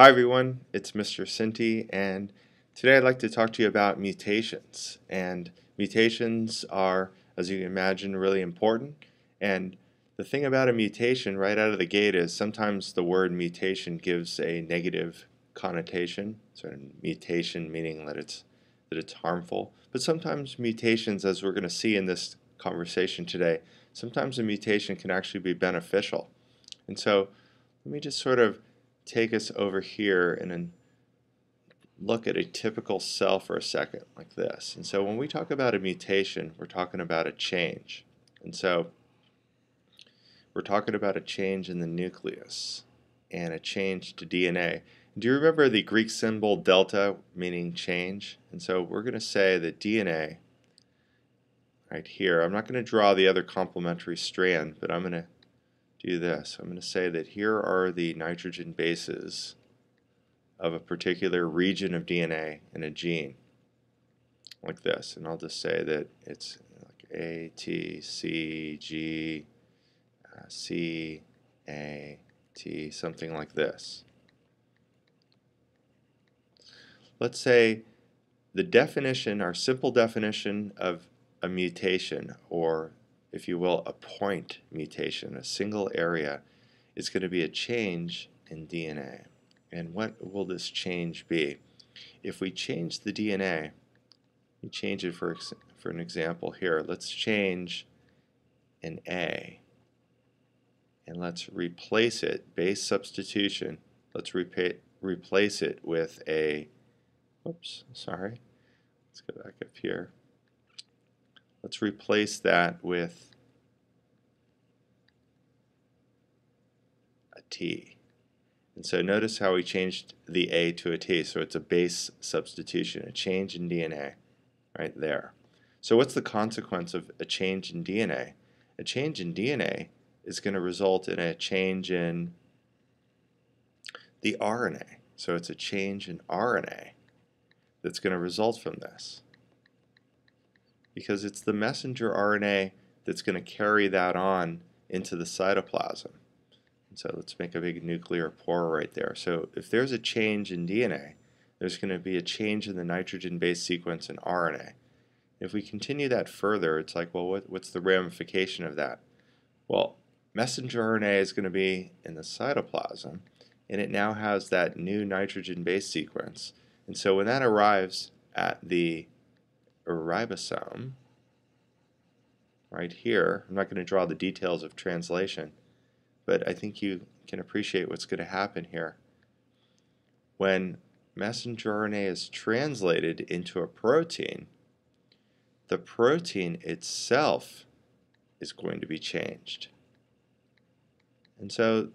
Hi everyone, it's Mr. Sinti, and today I'd like to talk to you about mutations. And mutations are, as you can imagine, really important. And the thing about a mutation right out of the gate is sometimes the word mutation gives a negative connotation. So mutation meaning that it's harmful. But sometimes mutations, as we're going to see in this conversation today, sometimes a mutation can actually be beneficial. And so let me just sort of take us over here and then look at a typical cell for a second like this. And so when we talk about a mutation, we're talking about a change. And so we're talking about a change in the nucleus and a change to DNA. Do you remember the Greek symbol delta meaning change? And so we're going to say that DNA right here, I'm not going to draw the other complementary strand, but I'm going to do this. I'm going to say that here are the nitrogen bases of a particular region of DNA in a gene, like this. And I'll just say that it's like A, T, C, G, C, A, T, something like this. Let's say the definition, our simple definition of a mutation, or if you will, a point mutation, a single area, is going to be a change in DNA. And what will this change be? If we change the DNA, we change it for an example here. Let's change an A, and let's replace it, base substitution. Let's replace it with a, oops, sorry, let's go back up here. Let's replace that with a T. And so notice how we changed the A to a T. So it's a base substitution, a change in DNA right there. So what's the consequence of a change in DNA? A change in DNA is going to result in a change in the RNA. So it's a change in RNA that's going to result from this, because it's the messenger RNA that's going to carry that on into the cytoplasm. And so let's make a big nuclear pore right there. So if there's a change in DNA, there's going to be a change in the nitrogen base sequence in RNA. If we continue that further, it's like, well, what's the ramification of that? Well, messenger RNA is going to be in the cytoplasm, and it now has that new nitrogen base sequence. And so when that arrives at the ribosome, right here, I'm not going to draw the details of translation, but I think you can appreciate what's going to happen here. When messenger RNA is translated into a protein, the protein itself is going to be changed. And so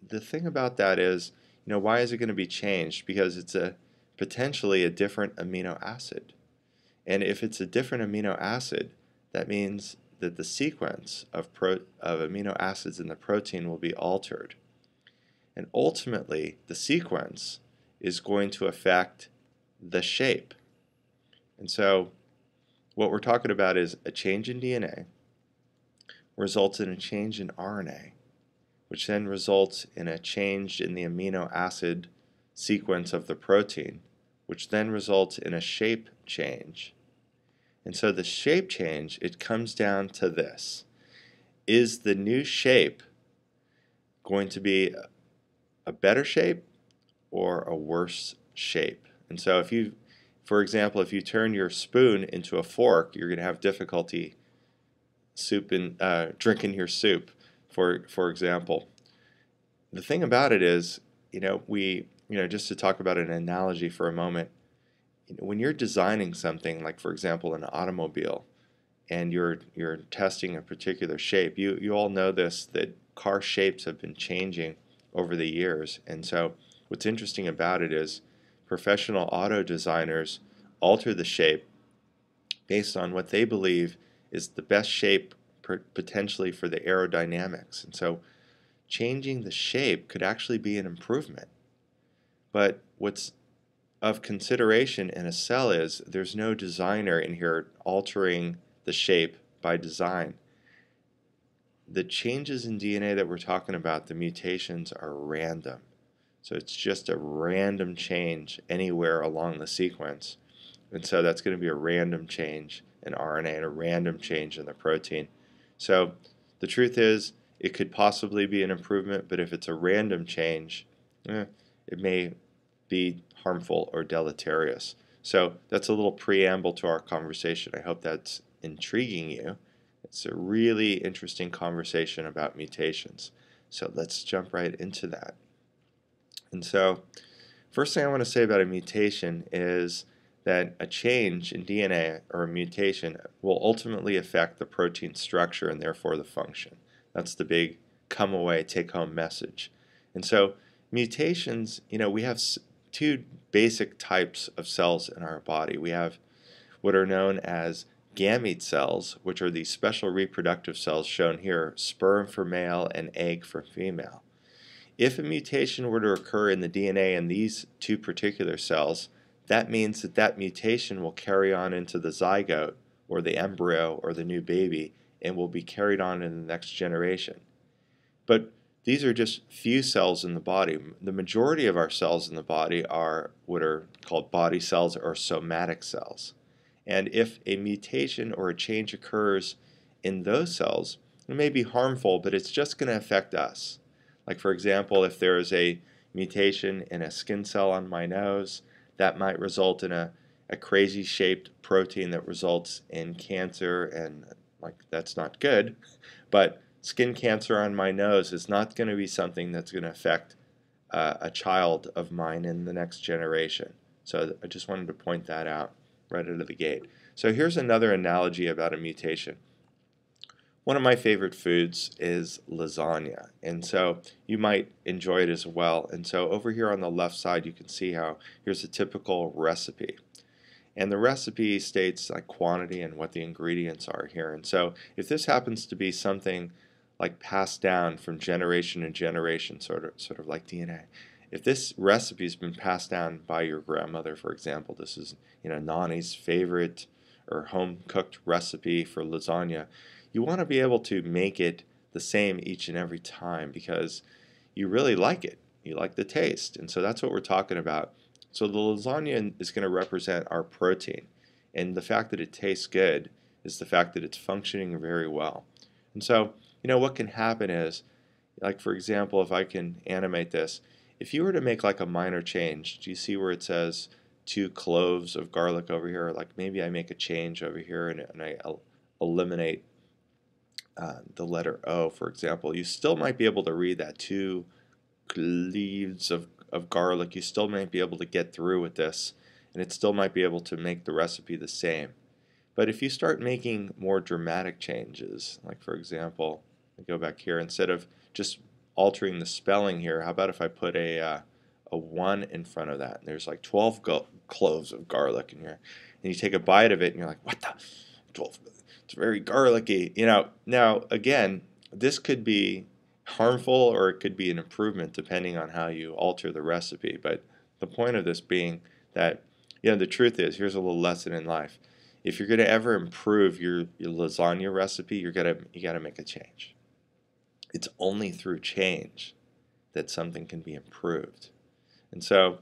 the thing about that is, why is it going to be changed? Because it's potentially a different amino acid. And if it's a different amino acid, that means that the sequence of amino acids in the protein will be altered. And ultimately, the sequence is going to affect the shape. And so what we're talking about is a change in DNA results in a change in RNA, which then results in a change in the amino acid sequence of the protein, which then results in a shape change. And so the shape change, it comes down to this. Is the new shape going to be a better shape or a worse shape? And so if you, for example, if you turn your spoon into a fork, you're going to have difficulty drinking your soup, for example. The thing about it is, just to talk about an analogy for a moment, when you're designing something, like for example an automobile, and you're testing a particular shape, you all know this, that car shapes have been changing over the years. And so what's interesting about it is professional auto designers alter the shape based on what they believe is the best shape potentially for the aerodynamics. And so changing the shape could actually be an improvement. But what's of consideration in a cell is there's no designer in here altering the shape by design. The changes in DNA that we're talking about, the mutations, are random. So it's just a random change anywhere along the sequence. And so that's going to be a random change in RNA and a random change in the protein. So the truth is, it could possibly be an improvement, but if it's a random change, it may be harmful or deleterious. So that's a little preamble to our conversation. I hope that's intriguing you. It's a really interesting conversation about mutations. So let's jump right into that. And so, first thing I want to say about a mutation is that a change in DNA or a mutation will ultimately affect the protein structure and therefore the function. That's the big come away, take home message. And so, mutations, we have two basic types of cells in our body. We have what are known as gamete cells, which are these special reproductive cells shown here, sperm for male and egg for female. If a mutation were to occur in the DNA in these two particular cells, that means that that mutation will carry on into the zygote or the embryo or the new baby and will be carried on in the next generation. But these are just few cells in the body. The majority of our cells in the body are what are called body cells or somatic cells. And if a mutation or a change occurs in those cells, it may be harmful, but it's just going to affect us. Like, for example, if there is a mutation in a skin cell on my nose, that might result in a crazy shaped protein that results in cancer, and that's not good. But skin cancer on my nose is not going to be something that's going to affect a child of mine in the next generation. So I just wanted to point that out right out of the gate. So here's another analogy about a mutation. One of my favorite foods is lasagna, and so you might enjoy it as well. And so over here on the left side you can see how here's a typical recipe. And the recipe states like quantity and what the ingredients are here. And so if this happens to be something like passed down from generation to generation, sort of like DNA, if this recipe's been passed down by your grandmother, for example, this is Nani's favorite or home cooked recipe for lasagna, you want to be able to make it the same each and every time because you really like it. You like the taste. And so that's what we're talking about. So the lasagna is going to represent our protein. And the fact that it tastes good is the fact that it's functioning very well. And so, what can happen is, like for example, if I can animate this, if you were to make like a minor change, do you see where it says 2 cloves of garlic over here? Like maybe I make a change over here and I eliminate the letter O, for example. You still might be able to read that 2 cleaves of garlic. You still might be able to get through with this, and it still might be able to make the recipe the same. But if you start making more dramatic changes, like for example, I go back here, instead of just altering the spelling here, how about if I put a 1 in front of that? And there's like 12 cloves of garlic in here, and you take a bite of it, and you're like, what the? 12? It's very garlicky. Now again, this could be harmful or it could be an improvement depending on how you alter the recipe. But the point of this being that, the truth is, here's a little lesson in life. If you're going to ever improve your lasagna recipe, you got to make a change. It's only through change that something can be improved. And so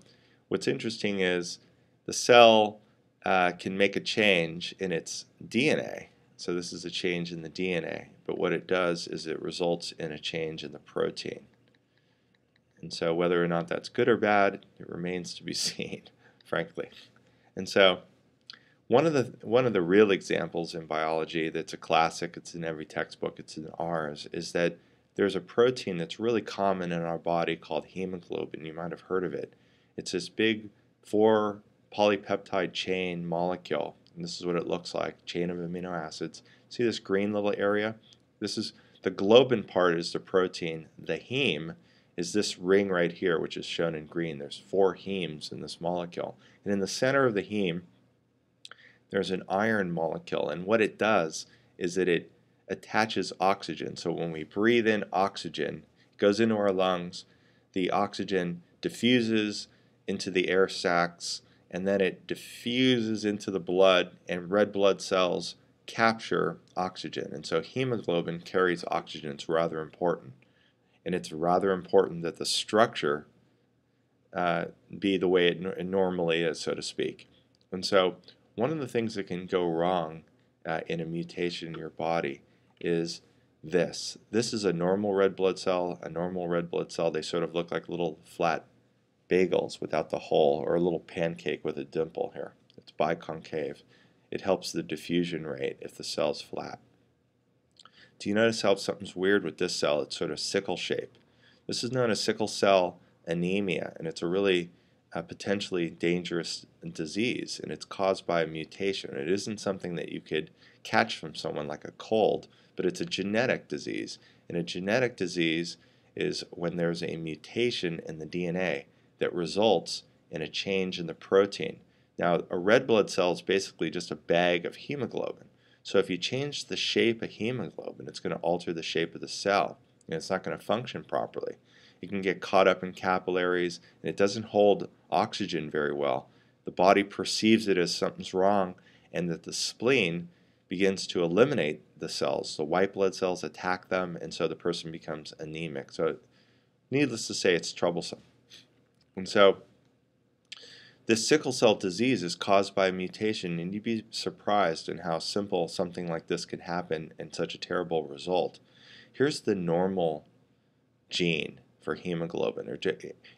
what's interesting is the cell can make a change in its DNA. So this is a change in the DNA, but what it does is it results in a change in the protein. And so whether or not that's good or bad, it remains to be seen, frankly. And so one of the real examples in biology that's a classic, it's in every textbook, it's in ours, is that there's a protein that's really common in our body called hemoglobin. You might have heard of it. It's this big 4 polypeptide chain molecule. And this is what it looks like, chain of amino acids. See this green little area? This is the globin part is the protein. The heme is this ring right here, which is shown in green. There's 4 hemes in this molecule. And in the center of the heme, there's an iron molecule. And what it does is that it attaches oxygen. So when we breathe in oxygen, it goes into our lungs, the oxygen diffuses into the air sacs, and then it diffuses into the blood, and red blood cells capture oxygen. And so hemoglobin carries oxygen. It's rather important. And it's rather important that the structure be the way it normally is, so to speak. And so one of the things that can go wrong in a mutation in your body is this. This is a normal red blood cell. A normal red blood cell, they sort of look like little flat bagels without the hole, or a little pancake with a dimple here. It's biconcave. It helps the diffusion rate if the cell's flat. Do you notice how something's weird with this cell? It's sort of sickle shape. This is known as sickle cell anemia, and it's a really potentially dangerous disease, and it's caused by a mutation. It isn't something that you could catch from someone like a cold, but it's a genetic disease. And a genetic disease is when there's a mutation in the DNA that results in a change in the protein. Now, a red blood cell is basically just a bag of hemoglobin. So if you change the shape of hemoglobin, it's going to alter the shape of the cell, and it's not going to function properly. It can get caught up in capillaries, and it doesn't hold oxygen very well. The body perceives it as something's wrong, and that the spleen begins to eliminate the cells. The white blood cells attack them, and so the person becomes anemic. So needless to say, it's troublesome. And so this sickle cell disease is caused by a mutation, and you'd be surprised in how simple something like this can happen and such a terrible result. Here's the normal gene for hemoglobin.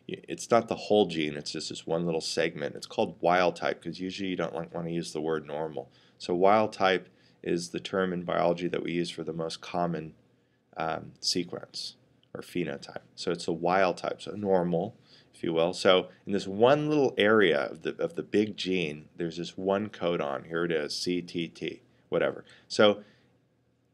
It's not the whole gene, it's just this one little segment. It's called wild type because usually you don't want to use the word normal. So wild type is the term in biology that we use for the most common sequence or phenotype. So it's a wild type, so normal, if you will. So in this one little area of the big gene, there's this one codon. Here it is, CTT, whatever. So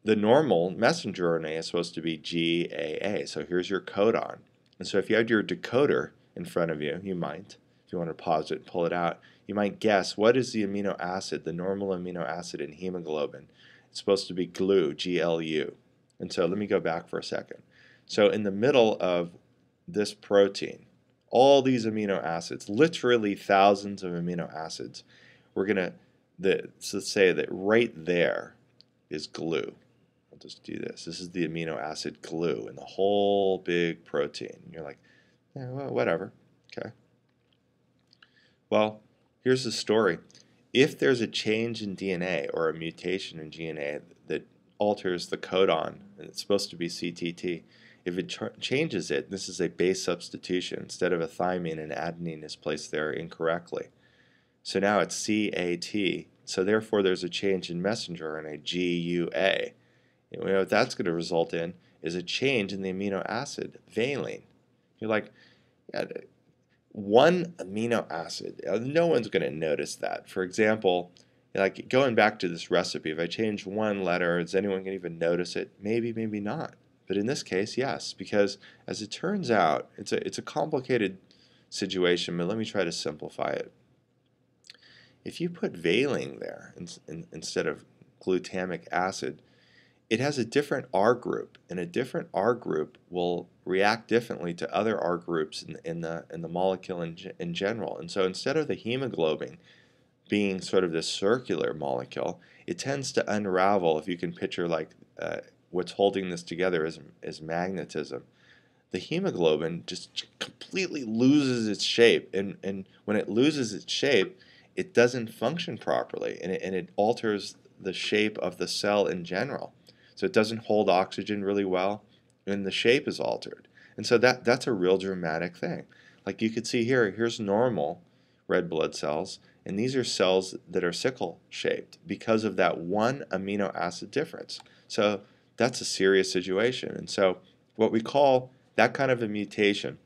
the normal messenger RNA is supposed to be GAA. So here's your codon. And so if you had your decoder in front of you, you might, if you want to pause it and pull it out, you might guess what is the amino acid, the normal amino acid in hemoglobin. It's supposed to be GLU, G-L-U. And so let me go back for a second. So in the middle of this protein, all these amino acids, literally thousands of amino acids, we're going to, let's say that right there is GLU. I'll just do this. This is the amino acid GLU in the whole big protein. And you're like, yeah, well, whatever. Okay. Well, here's the story. If there's a change in DNA or a mutation in DNA that alters the codon, and it's supposed to be CTT, if it changes it, this is a base substitution. Instead of a thymine, an adenine is placed there incorrectly. So now it's CAT. So therefore there's a change in messenger RNA, GUA. And what that's going to result in is a change in the amino acid, valine. You're like, yeah, one amino acid, no one's going to notice that. For example, like going back to this recipe, if I change one letter, is anyone going to even notice it? Maybe, maybe not. But in this case, yes, because as it turns out, it's a complicated situation, but let me try to simplify it. If you put valine there instead of glutamic acid, it has a different R group, and a different R group will react differently to other R groups in the molecule in general. And so instead of the hemoglobin being sort of this circular molecule, it tends to unravel. If you can picture like what's holding this together is magnetism. The hemoglobin just completely loses its shape, and when it loses its shape, it doesn't function properly, and it alters the shape of the cell in general. So it doesn't hold oxygen really well, and the shape is altered. And so that's a real dramatic thing. Like you could see here's normal red blood cells, and these are cells that are sickle shaped because of that one amino acid difference. So that's a serious situation. And so what we call that kind of a mutation,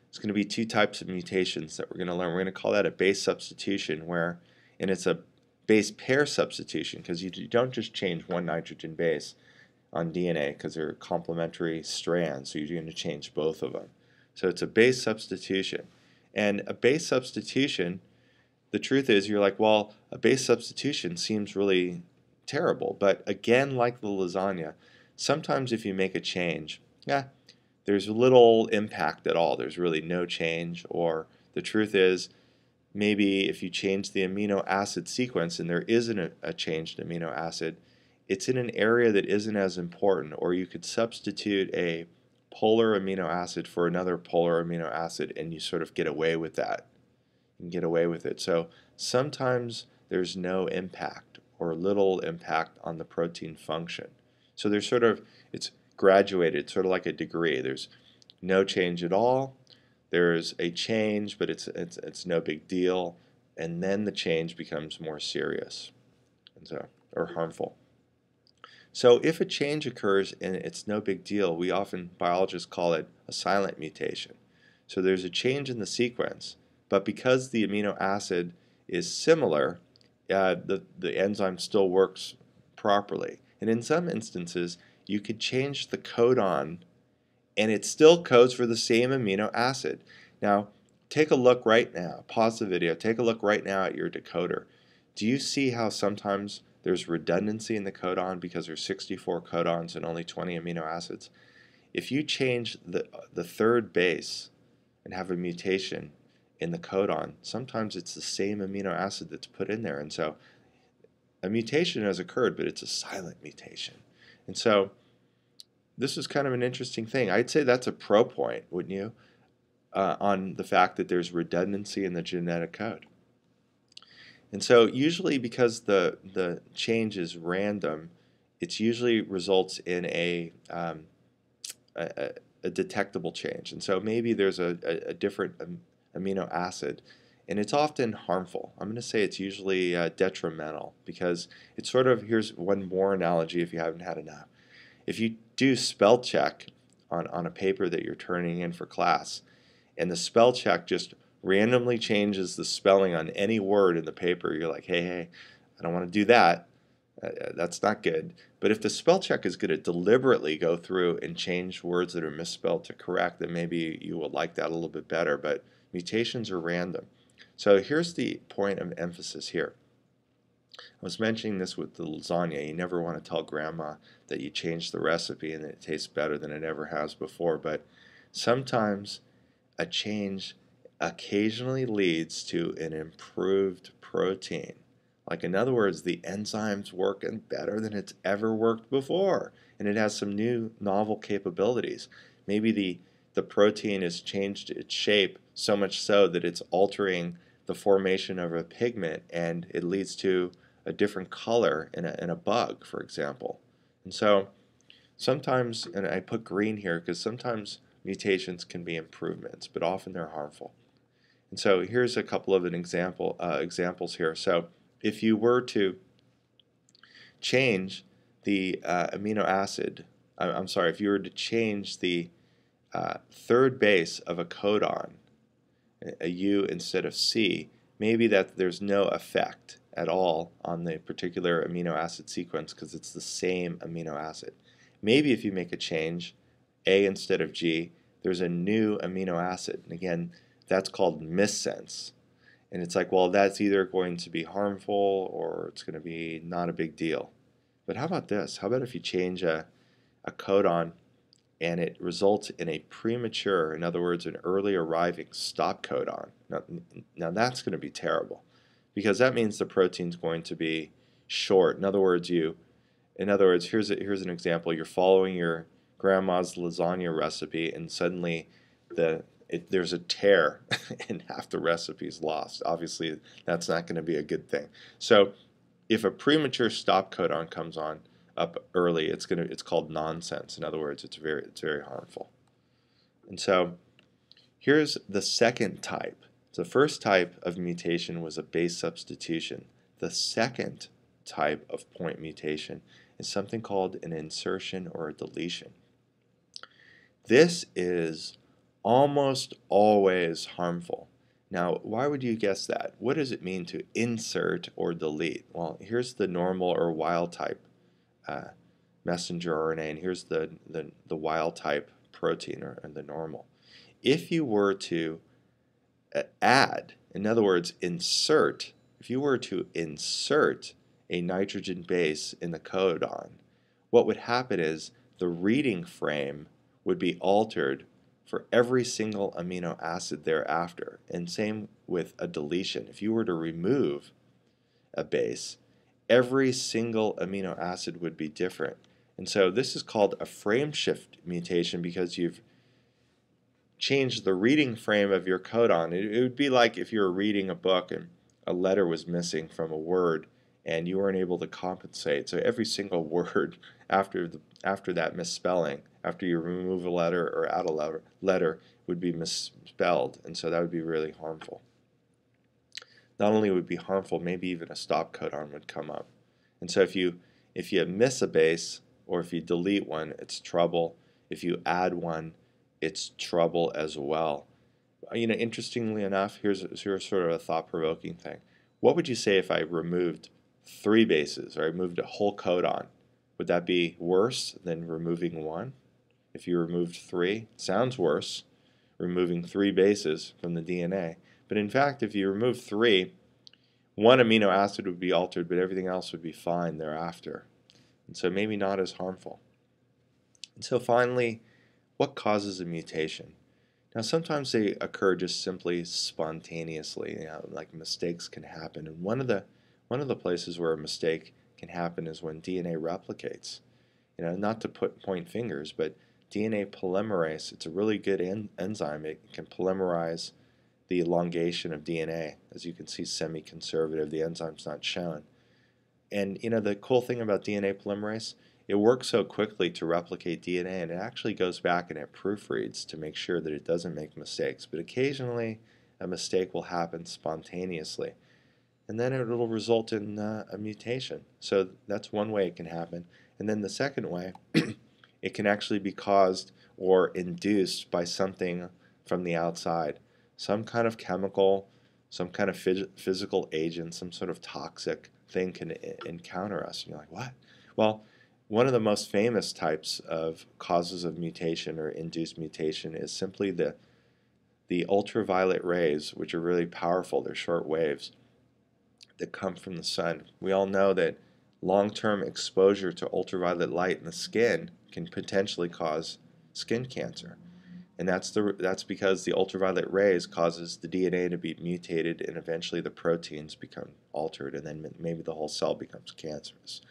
it's going to be two types of mutations that we're going to learn. We're going to call that a base substitution, and it's a base pair substitution because you don't just change one nitrogen base on DNA because they're complementary strands, so you're going to change both of them. So it's a base substitution. And a base substitution, the truth is you're like, well, a base substitution seems really terrible. But again, like the lasagna, sometimes if you make a change, there's little impact at all. There's really no change. Or the truth is, maybe if you change the amino acid sequence and there isn't a changed amino acid, it's in an area that isn't as important, or you could substitute a polar amino acid for another polar amino acid, and you sort of get away with that. You can get away with it. So sometimes there's no impact or little impact on the protein function. So there's sort of, it's graduated, sort of like a degree. There's no change at all. There's a change, but it's no big deal, and then the change becomes more serious, and so, or harmful. So if a change occurs and it's no big deal, we often, biologists call it a silent mutation. So there's a change in the sequence, but because the amino acid is similar, the enzyme still works properly. And in some instances, you could change the codon and it still codes for the same amino acid. Now, take a look right now. Pause the video. Take a look right now at your decoder. Do you see how sometimes there's redundancy in the codon because there's 64 codons and only 20 amino acids? If you change the third base and have a mutation in the codon, sometimes it's the same amino acid that's put in there. And so a mutation has occurred, but it's a silent mutation. And so this is kind of an interesting thing. I'd say that's a pro point, wouldn't you, on the fact that there's redundancy in the genetic code. And so usually because the change is random, it usually results in a detectable change. And so maybe there's a different amino acid, and it's often harmful. I'm going to say it's usually detrimental because it's sort of, here's one more analogy if you haven't had enough. If you do spell check on a paper that you're turning in for class, and the spell check just randomly changes the spelling on any word in the paper, you're like, hey, I don't want to do that. That's not good. But if the spell check is going to deliberately go through and change words that are misspelled to correct, then maybe you will like that a little bit better. But mutations are random. So here's the point of emphasis here. I was mentioning this with the lasagna. You never want to tell grandma that you changed the recipe and that it tastes better than it ever has before, but sometimes a change occasionally leads to an improved protein. Like, in other words, the enzyme's working better than it's ever worked before, and it has some new novel capabilities. Maybe the protein has changed its shape so much so that it's altering the formation of a pigment, and it leads to a different color in a bug, for example. And so sometimes, and I put green here because sometimes mutations can be improvements, but often they're harmful. And so here's a couple of examples here. So if you were to change the amino acid, I'm sorry, if you were to change the third base of a codon, a U instead of C, maybe that there's no effect at all on the particular amino acid sequence because it's the same amino acid. Maybe if you make a change, A instead of G, there's a new amino acid. And again, that's called missense. And it's like, well, that's either going to be harmful or it's going to be not a big deal. But how about this? How about if you change a codon and it results in a premature, in other words, an early arriving stop codon? Now that's going to be terrible because that means the protein's going to be short. In other words, here's an example. You're following your grandma's lasagna recipe and suddenly there's a tear and half the recipe is lost. Obviously, that's not going to be a good thing. So if a premature stop codon comes on up early, it's called nonsense. In other words, it's very harmful. And so here's the second type. The first type of mutation was a base substitution. The second type of point mutation is something called an insertion or a deletion. This is almost always harmful. Now, why would you guess that? What does it mean to insert or delete? Well, here's the normal or wild type messenger RNA, and here's the wild type protein or the normal. If you were to add, in other words, insert, if you were to insert a nitrogen base in the codon, what would happen is the reading frame would be altered for every single amino acid thereafter. And same with a deletion. If you were to remove a base, every single amino acid would be different. And so this is called a frameshift mutation because you've change the reading frame of your codon. It would be like if you were reading a book and a letter was missing from a word and you weren't able to compensate. So every single word after that misspelling, after you remove a letter or add a letter, would be misspelled, and so that would be really harmful. Not only would it be harmful, maybe even a stop codon would come up. And so if you miss a base or if you delete one, it's trouble. If you add one, it's trouble as well. Interestingly enough, here's sort of a thought-provoking thing. What would you say if I removed 3 bases, or I moved a whole codon? Would that be worse than removing 1? If you removed 3, sounds worse, removing 3 bases from the DNA. But in fact, if you remove 3, 1 amino acid would be altered, but everything else would be fine thereafter. And so maybe not as harmful. And so finally, what causes a mutation? Now sometimes they occur just simply spontaneously, like mistakes can happen. And one of the places where a mistake can happen is when DNA replicates. Not to point fingers, but DNA polymerase, it's a really good enzyme. It can polymerize the elongation of DNA. As you can see, semi-conservative, the enzyme's not shown. And the cool thing about DNA polymerase, it works so quickly to replicate DNA, and it actually goes back and it proofreads to make sure that it doesn't make mistakes. But occasionally a mistake will happen spontaneously, and then it will result in a mutation. So that's one way it can happen. And then the second way, it can actually be caused or induced by something from the outside. Some kind of chemical, some kind of physical agent, some sort of toxic thing can encounter us. And you're like, what? Well, one of the most famous types of causes of mutation or induced mutation is simply the ultraviolet rays, which are really powerful. They're short waves that come from the sun. We all know that long-term exposure to ultraviolet light in the skin can potentially cause skin cancer. And that's because the ultraviolet rays causes the DNA to be mutated, and eventually the proteins become altered, and then maybe the whole cell becomes cancerous.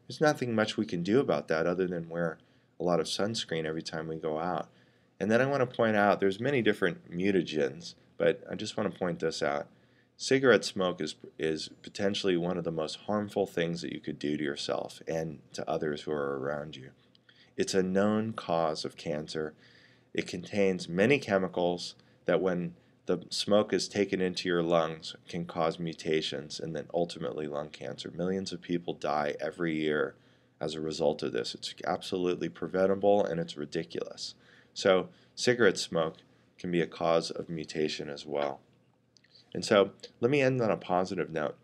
There's nothing much we can do about that other than wear a lot of sunscreen every time we go out. And then I want to point out there's many different mutagens, but I just want to point this out. Cigarette smoke is potentially one of the most harmful things that you could do to yourself and to others who are around you. It's a known cause of cancer. It contains many chemicals that when the smoke is taken into your lungs can cause mutations and then ultimately lung cancer. Millions of people die every year as a result of this. It's absolutely preventable and it's ridiculous. So cigarette smoke can be a cause of mutation as well. And so let me end on a positive note.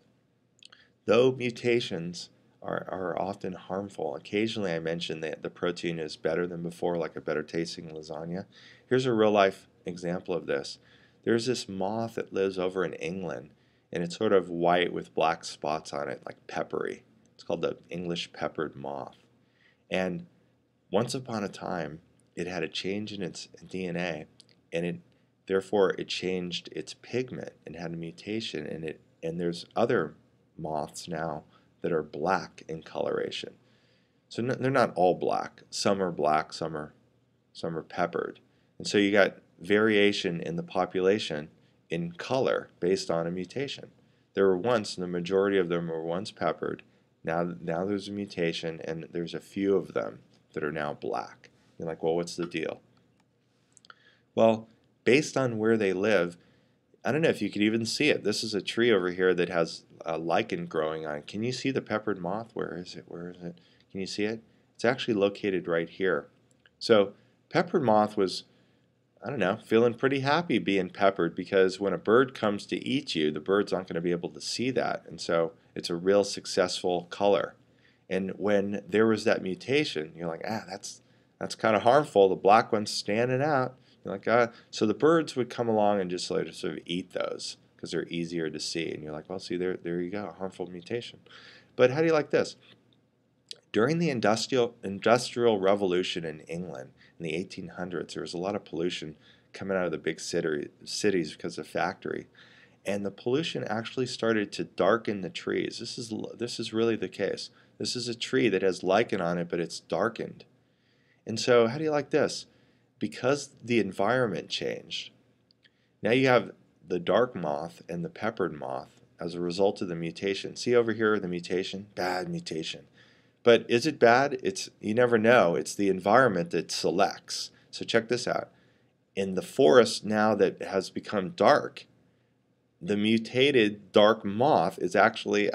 Though mutations are often harmful, occasionally I mentioned that the protein is better than before, like a better tasting lasagna. Here's a real life example of this. There's this moth that lives over in England, and it's sort of white with black spots on it, like peppery. It's called the English peppered moth. And once upon a time, it had a change in its DNA, and therefore it changed its pigment and had a mutation in it. And there's other moths now that are black in coloration. So they're not all black. Some are black, some are peppered. And so you got variation in the population in color based on a mutation. There were once, the majority of them were once peppered. Now there's a mutation, and there's a few of them that are now black. You're like, well, what's the deal? Well, based on where they live, I don't know if you could even see it. This is a tree over here that has a lichen growing on it. Can you see the peppered moth? Where is it? Where is it? Can you see it? It's actually located right here. So peppered moth was, I don't know, feeling pretty happy being peppered, because when a bird comes to eat you, the bird's not going to be able to see that. And so it's a real successful color. And when there was that mutation, you're like, that's kind of harmful. The black one's standing out. You're like, so the birds would come along and just sort of eat those because they're easier to see. And you're like, well, see, there you go, a harmful mutation. But how do you like this? During the Industrial Revolution in England in the 1800s, there was a lot of pollution coming out of the big cities because of factory. And the pollution actually started to darken the trees. This is really the case. This is a tree that has lichen on it, but it's darkened. And so how do you like this? because the environment changed, now you have the dark moth and the peppered moth as a result of the mutation. See over here the mutation? Bad mutation. But is it bad? You never know. It's the environment that selects. So check this out. In the forest now that has become dark, the mutated dark moth is actually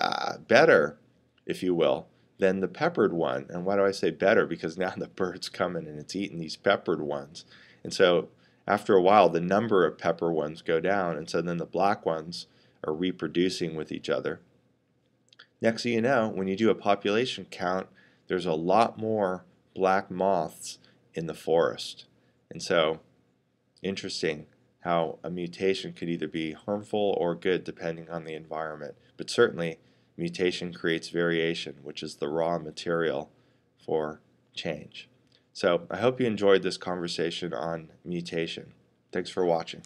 better, if you will, than the peppered one. And why do I say better? Because now the bird's coming and it's eating these peppered ones. And so after a while, the number of pepper ones go down, and so then the black ones are reproducing with each other. Next thing you know, when you do a population count, there's a lot more black moths in the forest. And so, interesting how a mutation could either be harmful or good depending on the environment. But certainly, mutation creates variation, which is the raw material for change. So I hope you enjoyed this conversation on mutation. Thanks for watching.